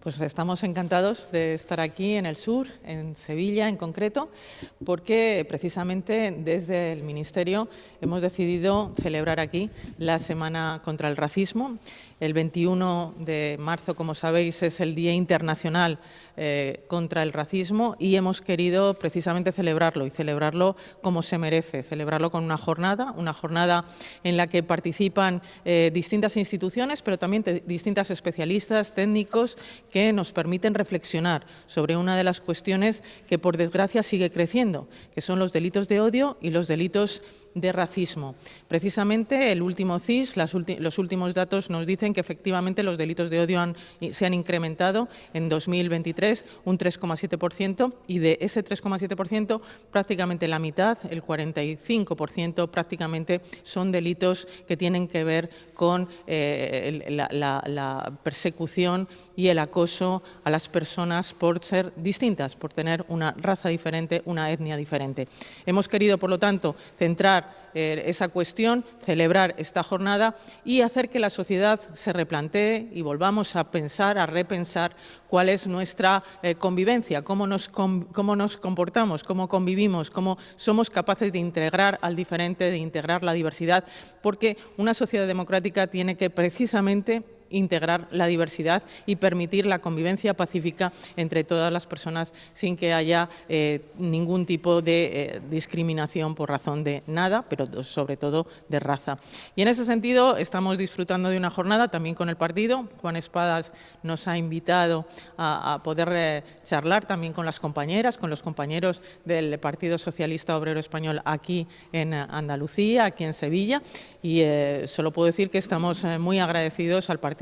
Pues estamos encantados de estar aquí en el sur, en Sevilla en concreto, porque precisamente desde el Ministerio hemos decidido celebrar aquí la Semana contra el Racismo. El 21 de marzo, como sabéis, es el Día Internacional contra el Racismo y hemos querido precisamente celebrarlo y celebrarlo como se merece, celebrarlo con una jornada en la que participan distintas instituciones, pero también distintas especialistas, técnicos, que nos permiten reflexionar sobre una de las cuestiones que, por desgracia, sigue creciendo, que son los delitos de odio y los delitos de racismo. Precisamente el último CIS, los últimos datos nos dicen que efectivamente los delitos de odio se han incrementado en 2023 un 3,7% y de ese 3,7% prácticamente la mitad, el 45% prácticamente son delitos que tienen que ver con la persecución y el acoso a las personas por ser distintas, por tener una raza diferente, una etnia diferente. Hemos querido, por lo tanto, centrar esa cuestión, celebrar esta jornada y hacer que la sociedad se replantee y volvamos a pensar, a repensar cuál es nuestra convivencia, cómo nos comportamos, cómo convivimos, cómo somos capaces de integrar al diferente, de integrar la diversidad, porque una sociedad democrática tiene que precisamente integrar la diversidad y permitir la convivencia pacífica entre todas las personas sin que haya ningún tipo de discriminación por razón de nada, pero sobre todo de raza. Y en ese sentido estamos disfrutando de una jornada también con el partido. Juan Espadas nos ha invitado a poder charlar también con las compañeras, con los compañeros del Partido Socialista Obrero Español aquí en Andalucía, aquí en Sevilla, y solo puedo decir que estamos muy agradecidos al partido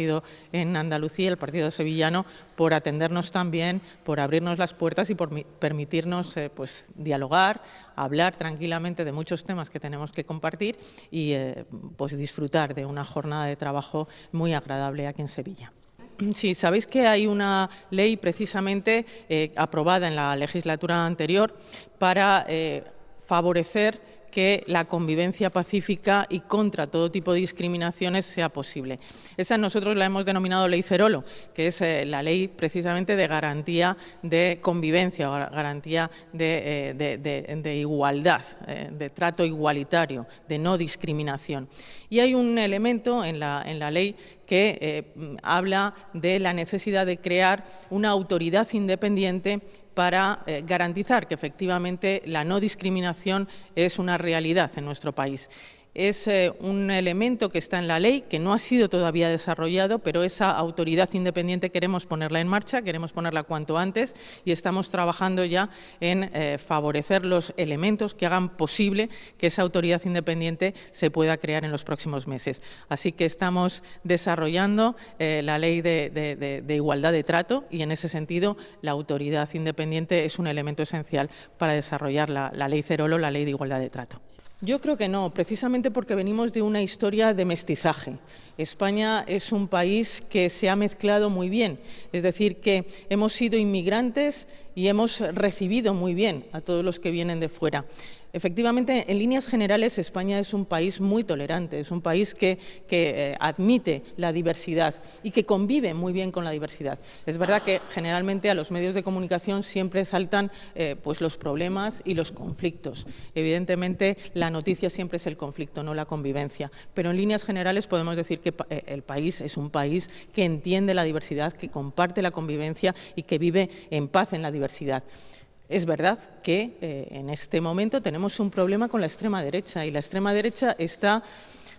en Andalucía, el partido sevillano, por atendernos también, por abrirnos las puertas y por permitirnos pues, dialogar, hablar tranquilamente de muchos temas que tenemos que compartir y pues, disfrutar de una jornada de trabajo muy agradable aquí en Sevilla. Sí, sabéis que hay una ley precisamente aprobada en la legislatura anterior para favorecer que la convivencia pacífica y contra todo tipo de discriminaciones sea posible. Esa nosotros la hemos denominado Ley Cerolo, que es la ley precisamente de garantía de convivencia, garantía de igualdad, de trato igualitario, de no discriminación. Y hay un elemento en la ley que habla de la necesidad de crear una autoridad independiente para garantizar que efectivamente la no discriminación es una realidad en nuestro país. Es un elemento que está en la ley, que no ha sido todavía desarrollado, pero esa autoridad independiente queremos ponerla en marcha, queremos ponerla cuanto antes y estamos trabajando ya en favorecer los elementos que hagan posible que esa autoridad independiente se pueda crear en los próximos meses. Así que estamos desarrollando la ley de igualdad de trato y en ese sentido la autoridad independiente es un elemento esencial para desarrollar la ley Cerolo, la ley de igualdad de trato. Yo creo que no, precisamente porque venimos de una historia de mestizaje. España es un país que se ha mezclado muy bien, es decir, que hemos sido inmigrantes y hemos recibido muy bien a todos los que vienen de fuera. Efectivamente, en líneas generales, España es un país muy tolerante, es un país que admite la diversidad y que convive muy bien con la diversidad. Es verdad que generalmente a los medios de comunicación siempre saltan pues los problemas y los conflictos. Evidentemente, la noticia siempre es el conflicto, no la convivencia. Pero en líneas generales podemos decir que el país es un país que entiende la diversidad, que comparte la convivencia y que vive en paz en la diversidad. Es verdad que en este momento tenemos un problema con la extrema derecha y la extrema derecha está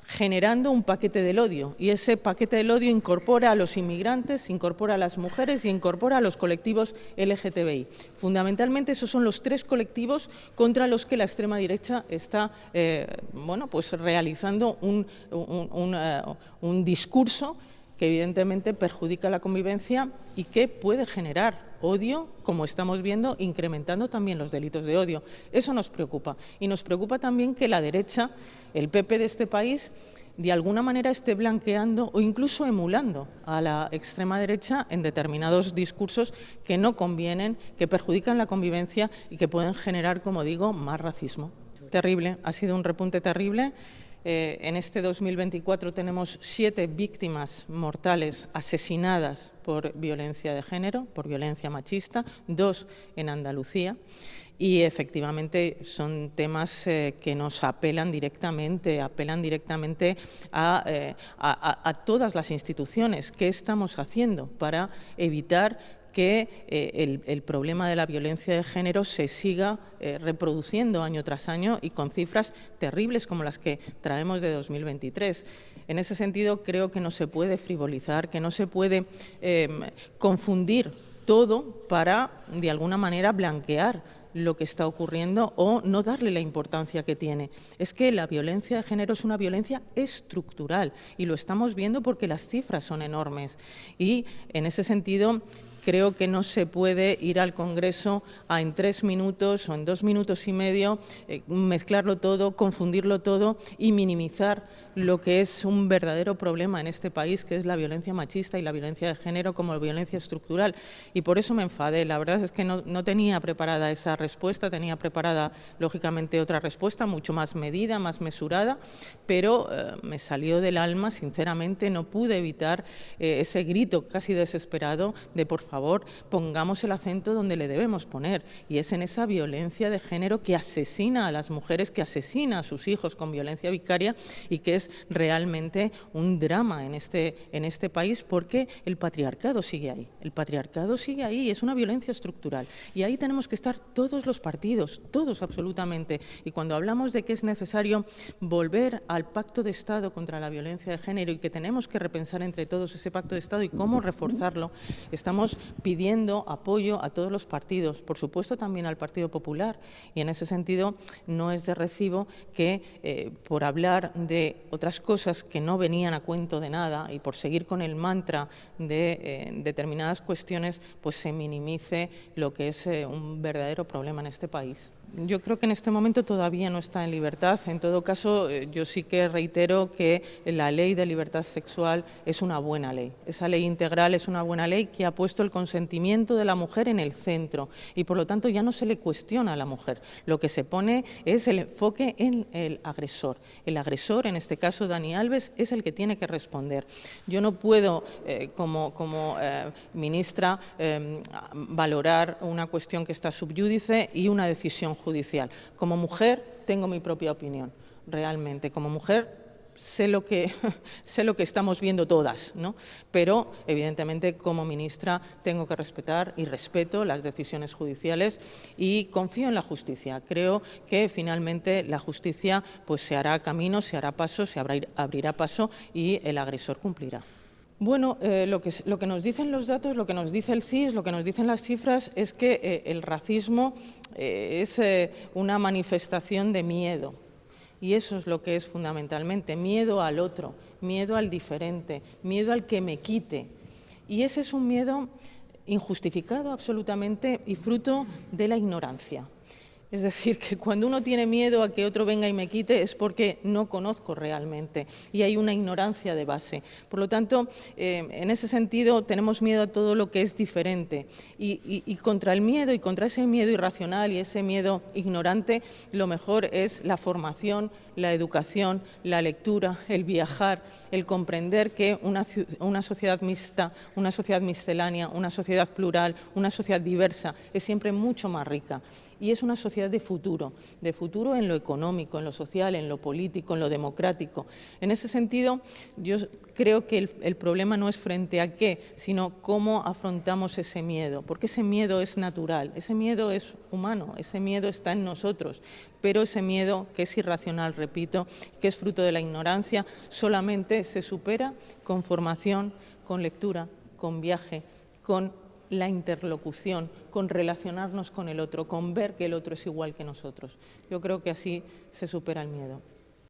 generando un paquete del odio y ese paquete del odio incorpora a los inmigrantes, incorpora a las mujeres y incorpora a los colectivos LGTBI. Fundamentalmente esos son los tres colectivos contra los que la extrema derecha está pues realizando un discurso que evidentemente perjudica la convivencia y que puede generar odio, como estamos viendo, incrementando también los delitos de odio. Eso nos preocupa. Y nos preocupa también que la derecha, el PP de este país, de alguna manera esté blanqueando o incluso emulando a la extrema derecha en determinados discursos que no convienen, que perjudican la convivencia y que pueden generar, como digo, más racismo. Terrible, ha sido un repunte terrible En este 2024 tenemos 7 víctimas mortales asesinadas por violencia de género, por violencia machista, 2 en Andalucía. Y efectivamente son temas que nos apelan directamente a todas las instituciones. ¿Qué estamos haciendo para evitar que el problema de la violencia de género se siga reproduciendo año tras año y con cifras terribles como las que traemos de 2023? En ese sentido, creo que no se puede frivolizar, que no se puede confundir todo para, de alguna manera, blanquear lo que está ocurriendo o no darle la importancia que tiene. Es que la violencia de género es una violencia estructural y lo estamos viendo porque las cifras son enormes. Y en ese sentido, creo que no se puede ir al Congreso en 3 minutos o en 2 minutos y medio, mezclarlo todo, confundirlo todo y minimizar lo que es un verdadero problema en este país, que es la violencia machista y la violencia de género como violencia estructural. Y por eso me enfadé. La verdad es que no tenía preparada esa respuesta, tenía preparada, lógicamente, otra respuesta mucho más medida, más mesurada, pero me salió del alma, sinceramente, no pude evitar ese grito casi desesperado de, por favor, pongamos el acento donde le debemos poner, y es en esa violencia de género que asesina a las mujeres, que asesina a sus hijos con violencia vicaria y que es realmente un drama en este país, porque el patriarcado sigue ahí. El patriarcado sigue ahí, es una violencia estructural. Y ahí tenemos que estar todos los partidos, todos absolutamente. Y cuando hablamos de que es necesario volver al Pacto de Estado contra la violencia de género y que tenemos que repensar entre todos ese Pacto de Estado y cómo reforzarlo, estamos pidiendo apoyo a todos los partidos, por supuesto también al Partido Popular. Y en ese sentido no es de recibo que por hablar de otras cosas que no venían a cuento de nada y por seguir con el mantra de determinadas cuestiones, pues se minimice lo que es un verdadero problema en este país. Yo creo que en este momento todavía no está en libertad. En todo caso, yo sí que reitero que la ley de libertad sexual es una buena ley. Esa ley integral es una buena ley que ha puesto el consentimiento de la mujer en el centro y, por lo tanto, ya no se le cuestiona a la mujer. Lo que se pone es el enfoque en el agresor. El agresor, en este caso Dani Alves, es el que tiene que responder. Yo no puedo, como ministra, valorar una cuestión que está subyúdice y una decisión judicial. Como mujer tengo mi propia opinión, realmente. Como mujer sé lo que estamos viendo todas, ¿no? Pero, evidentemente, como ministra tengo que respetar y respeto las decisiones judiciales y confío en la justicia. Creo que, finalmente, la justicia pues, se hará camino, se hará paso, se abrirá paso y el agresor cumplirá. Bueno, lo que nos dicen los datos, lo que nos dice el CIS, lo que nos dicen las cifras es que el racismo es una manifestación de miedo. Y eso es lo que es fundamentalmente, miedo al otro, miedo al diferente, miedo al que me quite. Y ese es un miedo injustificado absolutamente y fruto de la ignorancia. Es decir, que cuando uno tiene miedo a que otro venga y me quite es porque no conozco realmente y hay una ignorancia de base. Por lo tanto, en ese sentido tenemos miedo a todo lo que es diferente y contra el miedo y contra ese miedo irracional y ese miedo ignorante, lo mejor es la formación, la educación, la lectura, el viajar, el comprender que una sociedad mixta, una sociedad miscelánea, una sociedad plural, una sociedad diversa es siempre mucho más rica y es una sociedad de futuro en lo económico, en lo social, en lo político, en lo democrático. En ese sentido, yo creo que el problema no es frente a qué, sino cómo afrontamos ese miedo, porque ese miedo es natural, ese miedo es humano, ese miedo está en nosotros, pero ese miedo que es irracional, repito, que es fruto de la ignorancia, solamente se supera con formación, con lectura, con viaje, con la interlocución, con relacionarnos con el otro, con ver que el otro es igual que nosotros. Yo creo que así se supera el miedo.